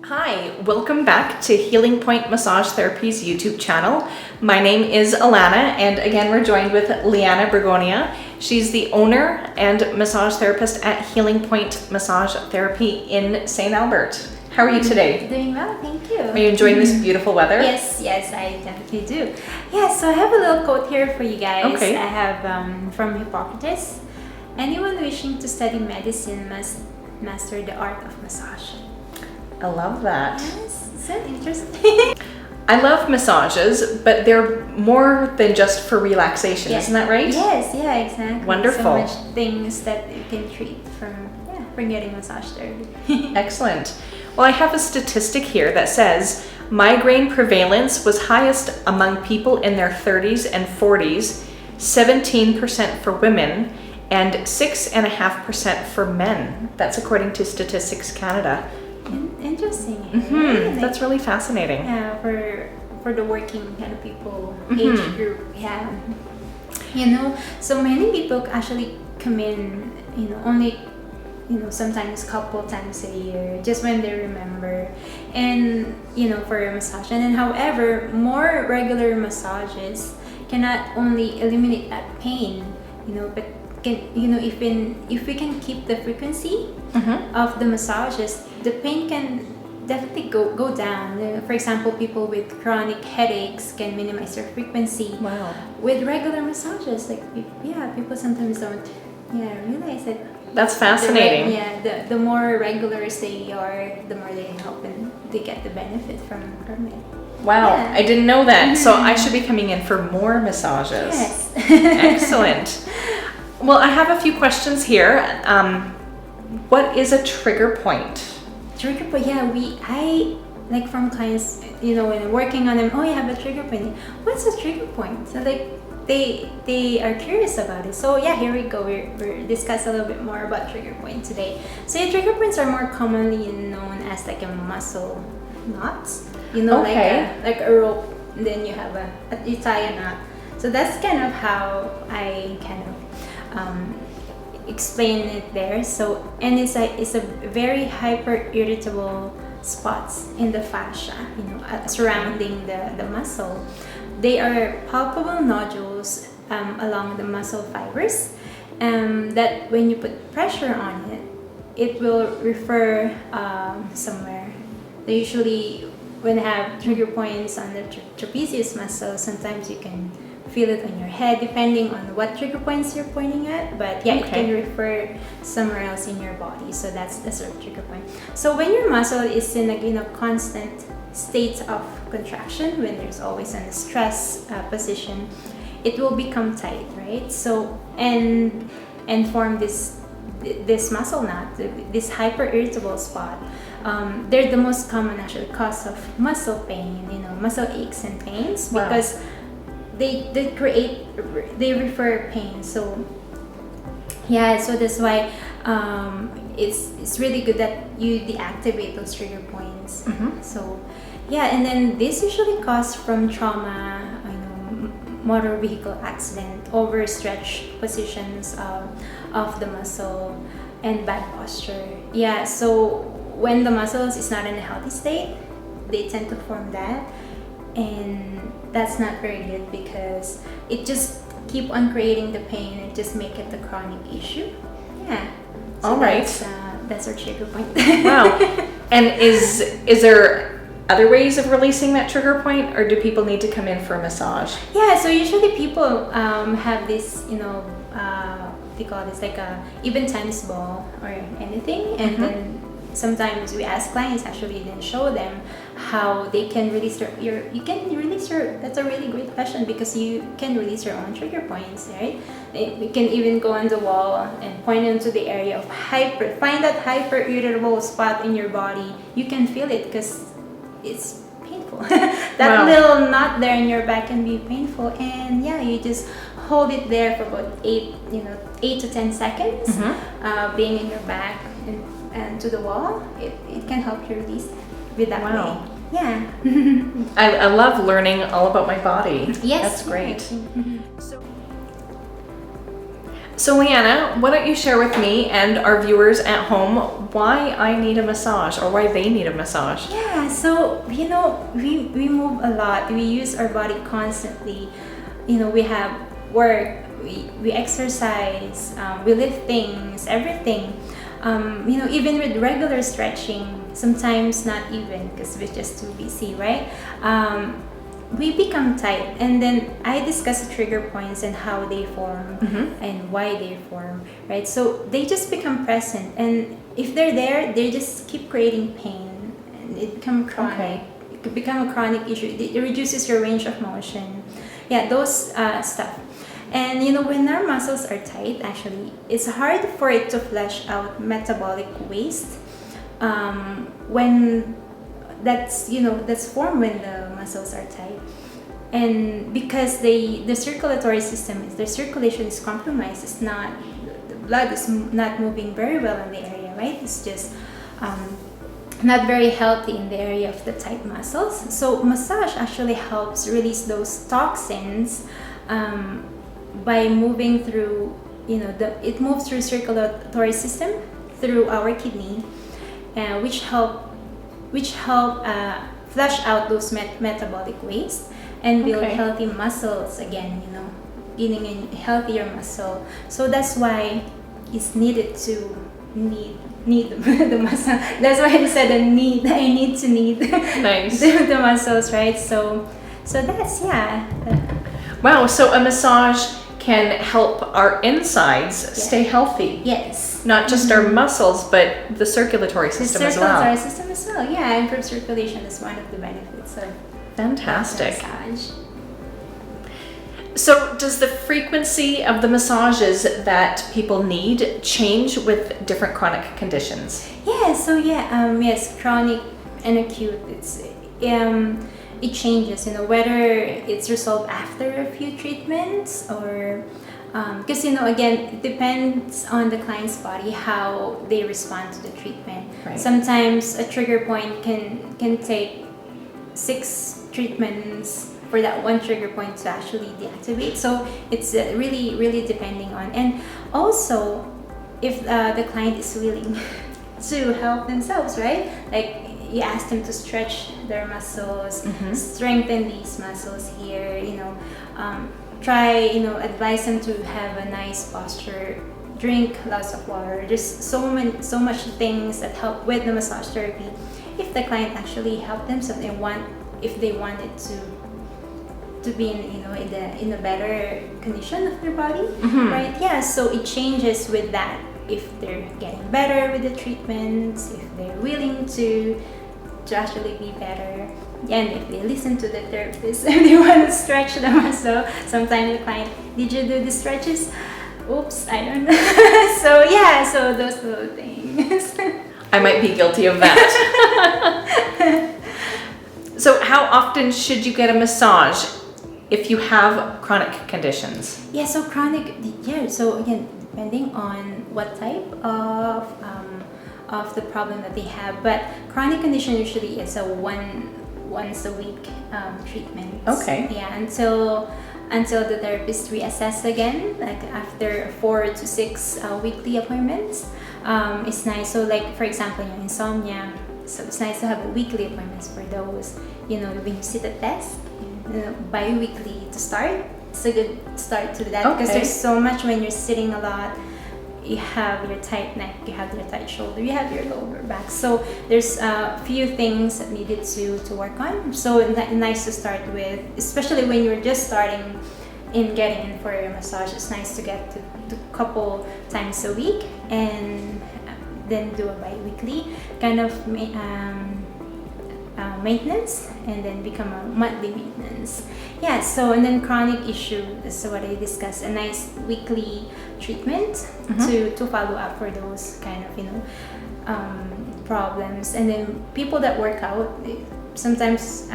Hi, welcome back to Healing Point Massage Therapy's YouTube channel. My name is Alana, and again we're joined with Liana Bergonia. She's the owner and massage therapist at Healing Point Massage Therapy in St. Albert. How are you today? Doing well, thank you. Are you enjoying this beautiful weather? Yes, I definitely do. Yeah, so I have a little quote here for you guys. Okay. I have from Hippocrates. Anyone wishing to study medicine must master the art of massage. I love that. Yes, so interesting. I love massages, but they're more than just for relaxation, Yes. isn't that right? Yes, yeah, exactly. Wonderful. So much things that you can treat from getting massage therapy. Excellent. Well, I have a statistic here that says migraine prevalence was highest among people in their 30s and 40s, 17% for women, and 6.5% for men. That's according to Statistics Canada. Interesting. Mm-hmm. That's really fascinating. Yeah, for the working kind of people, Mm-hmm. age group, yeah. So many people actually come in, only, sometimes couple times a year, just when they remember, and, for a massage. And then, however, more regular massages can not only eliminate that pain, but if we can keep the frequency of the massages, the pain can definitely go down. For example, people with chronic headaches can minimize their frequency. Wow. With regular massages, people sometimes don't realize that. That's fascinating. The more regulars they are, the more they help and they get the benefit from it. Wow, Yeah. I didn't know that. So I should be coming in for more massages. Yes. Excellent. Well, I have a few questions here. What is a trigger point? Trigger point, I like from clients, when I'm working on them, you have a trigger point. What's a trigger point? So they are curious about it. So here we go. We're discuss a little bit more about trigger point today. So trigger points are more commonly known as like a muscle knot. Okay. like a rope, and then you have you tie a knot. So that's kind of how I kind of explain it there. So, and it's a very hyper irritable spots in the fascia, surrounding the muscle. They are palpable nodules along the muscle fibers, that when you put pressure on it, it will refer somewhere. They usually, when they have trigger points on the trapezius muscle, sometimes you can feel it on your head depending on what trigger points you're pointing at, but it can refer somewhere else in your body. So that's the sort of trigger point. So when your muscle is in a constant state of contraction, when there's always in a stress position, it will become tight, right? So and form this muscle knot, this hyper irritable spot. They're the most common actually cause of muscle pain, muscle aches and pains. Wow. Because they refer pain. So so that's why it's really good that you deactivate those trigger points. So and then this usually caused from trauma, motor vehicle accident, overstretched positions of the muscle, and bad posture. So when the muscles is not in a healthy state, they tend to form that, and that's not very good because it just keep on creating the pain and just make it a chronic issue. So all right. That's our trigger point. Wow. And is there other ways of releasing that trigger point, or do people need to come in for a massage? So usually people have this, they call this like a even tennis ball or anything, and then sometimes we ask clients actually then show them how they can release that's a really great question, because you can release your own trigger points, right? You can even go on the wall and point into the area of find that hyper irritable spot in your body. You can feel it because it's painful. That little knot there in your back can be painful, and you just hold it there for about 8 to 10 seconds, being in your back and to the wall. It can help you release with that way. I love learning all about my body. Yes, That's great. So Leanna, why don't you share with me and our viewers at home why I need a massage or why they need a massage? Yeah, so we move a lot. We use our body constantly. We have work, we exercise, we lift things, everything. Even with regular stretching, sometimes not even because we're just too busy, right? We become tight, and then I discuss the trigger points and how they form and why they form, right? So they just become present, and if they're there, they just keep creating pain, and it become chronic. Okay. It could become a chronic issue. It reduces your range of motion. Yeah, those stuff. And when our muscles are tight, actually, it's hard for it to flush out metabolic waste. When that's formed when the muscles are tight, and because the circulatory system, the circulation is compromised. It's not, the blood is not moving very well in the area, right? It's just not very healthy in the area of the tight muscles. So massage actually helps release those toxins by moving through, it moves through circulatory system through our kidney, which help flush out those metabolic waste and build healthy muscles again, getting a healthier muscle. So that's why it's needed to need the muscle. That's why I said I need to need Nice. the muscles, right? So that's, yeah. Wow, so a massage can help our insides stay healthy. Yes. Not just our muscles, but the circulatory system as well. The circulatory system as well. Yeah, improved circulation is one of the benefits of Fantastic. massage. So does the frequency of the massages that people need change with different chronic conditions? Yeah, so yes, chronic and acute, it changes, whether it's resolved after a few treatments or because again, it depends on the client's body how they respond to the treatment. Right. Sometimes a trigger point can take 6 treatments for that one trigger point to actually deactivate. So it's really, really depending on, and also if the client is willing to help themselves, right? Like you ask them to stretch their muscles, strengthen these muscles here, try, advise them to have a nice posture, drink lots of water. There's so much things that help with the massage therapy. If the client actually help themselves, if they wanted to be in a better condition of their body, right? Yeah, so it changes with that. If they're getting better with the treatments, if they're willing to actually be better, and if they listen to the therapist and they want to stretch the muscle. Sometimes the client, did you do the stretches? Oops, I don't know. So those little things. I might be guilty of that. So how often should you get a massage if you have chronic conditions? Yeah, so chronic, so again, depending on what type of the problem that they have, but chronic condition usually is a once a week treatment. Okay. Yeah, until the therapist reassess again, like after 4 to 6 weekly appointments. It's nice. So like for example, insomnia. So it's nice to have weekly appointments for those. When you sit at desk, bi-weekly to start. It's a good start to that because there's so much when you're sitting a lot. You have your tight neck, you have your tight shoulder, you have your lower back. So there's a few things that needed to work on. So nice to start with, especially when you're just starting in getting in for your massage. It's nice to get to a couple times a week and then do a bi-weekly kind of maintenance, and then become a monthly maintenance. Yeah, so and then chronic issue, that's what I discussed, a nice weekly treatment to follow up for those kind of problems. And then people that work out, sometimes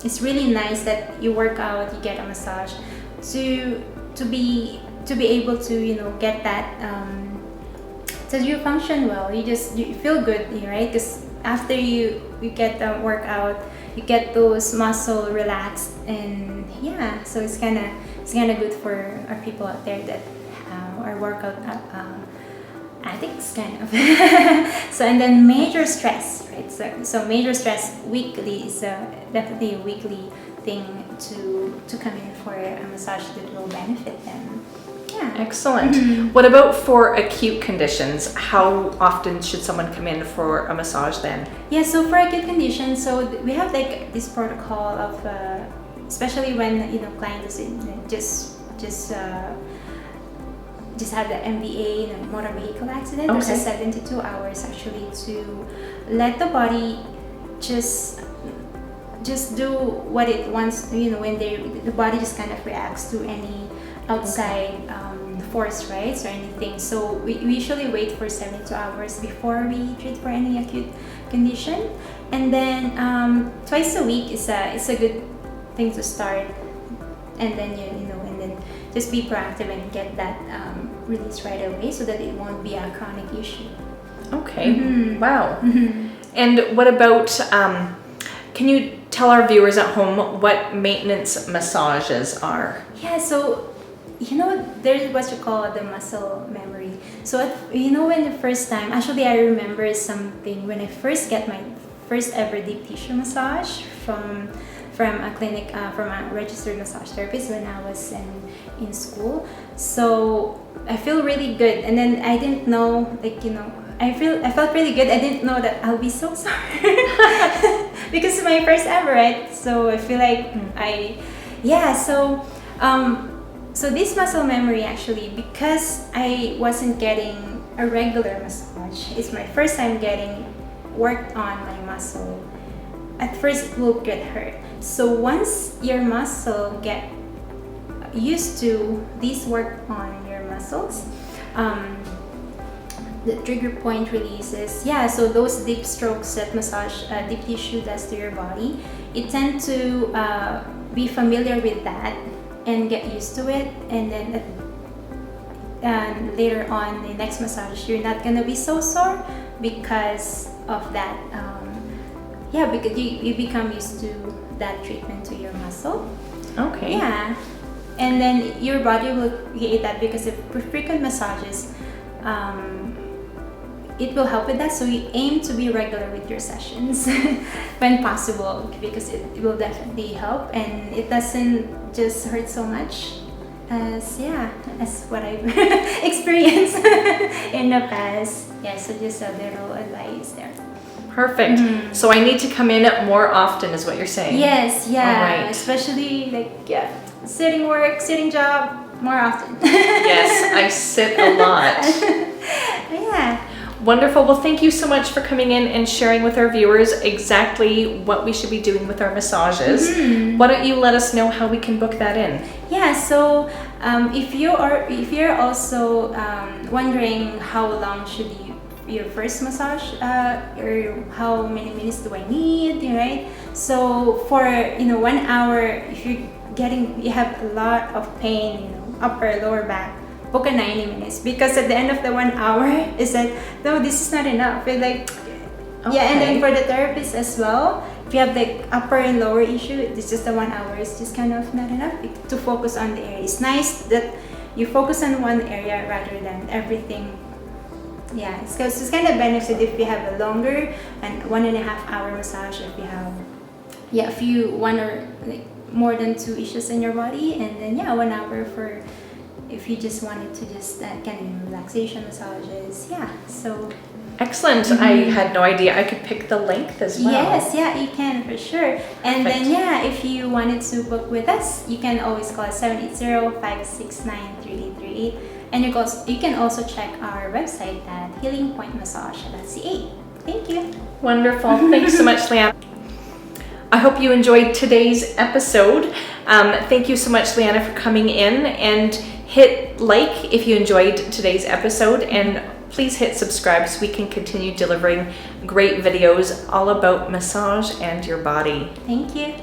it's really nice that you work out, you get a massage to be able to get that so you function well, you feel good, right? Because after you get the workout, you get those muscle relaxed, and yeah, so it's kind of good for our people out there that our workout addicts kind of. So and then major stress, right? So major stress weekly is definitely a weekly thing to come in for a massage that will benefit them. Yeah. Excellent. What about for acute conditions? How often should someone come in for a massage then? Yeah, so for acute conditions, so we have like this protocol of, especially when client is just had the MVA, motor vehicle accident. Okay. There's a 72 hours actually to let the body just do what it wants. When the body just kind of reacts to any outside force, right? So anything. So we usually wait for 72 hours before we treat for any acute condition, and then twice a week is a good thing to start, and then and then just be proactive and get that release right away so that it won't be a chronic issue. Okay. Wow. And what about can you tell our viewers at home what maintenance massages are? Yeah, so there's what you call the muscle memory. So when the first time, actually I remember something when I first get my first ever deep tissue massage from a clinic, from a registered massage therapist when I was in school. So I feel really good, and then I didn't know, I felt really good. I didn't know that I'll be so sorry because it's my first ever, right? So I feel like so this muscle memory actually, because I wasn't getting a regular massage, it's my first time getting worked on my muscle. At first it will get hurt. So once your muscle get used to this work on your muscles, the trigger point releases. Yeah, so those deep strokes that massage, deep tissue does to your body, it tend to be familiar with that and get used to it, and then later on the next massage you're not gonna be so sore because of that. Because you become used to that treatment to your muscle. Okay. Yeah, and then your body will create that because of frequent massages. It will help with that, so you aim to be regular with your sessions when possible, because it will definitely help, and it doesn't just hurt so much as what I've experienced in the past. Yeah, so just a little advice there. Perfect. So I need to come in more often is what you're saying? Yes, yeah. All right. Especially sitting job more often. Yes, I sit a lot. Yeah. Wonderful. Well, thank you so much for coming in and sharing with our viewers exactly what we should be doing with our massages. Why don't you let us know how we can book that in? Yeah, so if you're also wondering how long should your first massage, or how many minutes do I need, right? So for 1 hour, if you have a lot of pain, upper lower back, book a 90 minutes, because at the end of the 1 hour is that no, this is not enough. It's like and then for the therapist as well, if you have the upper and lower issue, it's just the 1 hour is just kind of not enough to focus on the area. It's nice that you focus on one area rather than everything. Yeah, it's kind of benefit if you have a longer and 1.5 hour massage, if you have one or more than 2 issues in your body, and then 1 hour for if you just wanted to just kind of relaxation massages. Yeah, so excellent. I had no idea I could pick the length as well. Yes, you can for sure. And Perfect. then if you wanted to book with us, you can always call 780-569-3838, and you can also check our website at healingpointmassage.ca. Thank you. Wonderful. Thanks so much, Leanna. I hope you enjoyed today's episode. Thank you so much, Leanna, for coming in, and hit like if you enjoyed today's episode, and please hit subscribe so we can continue delivering great videos all about massage and your body. Thank you.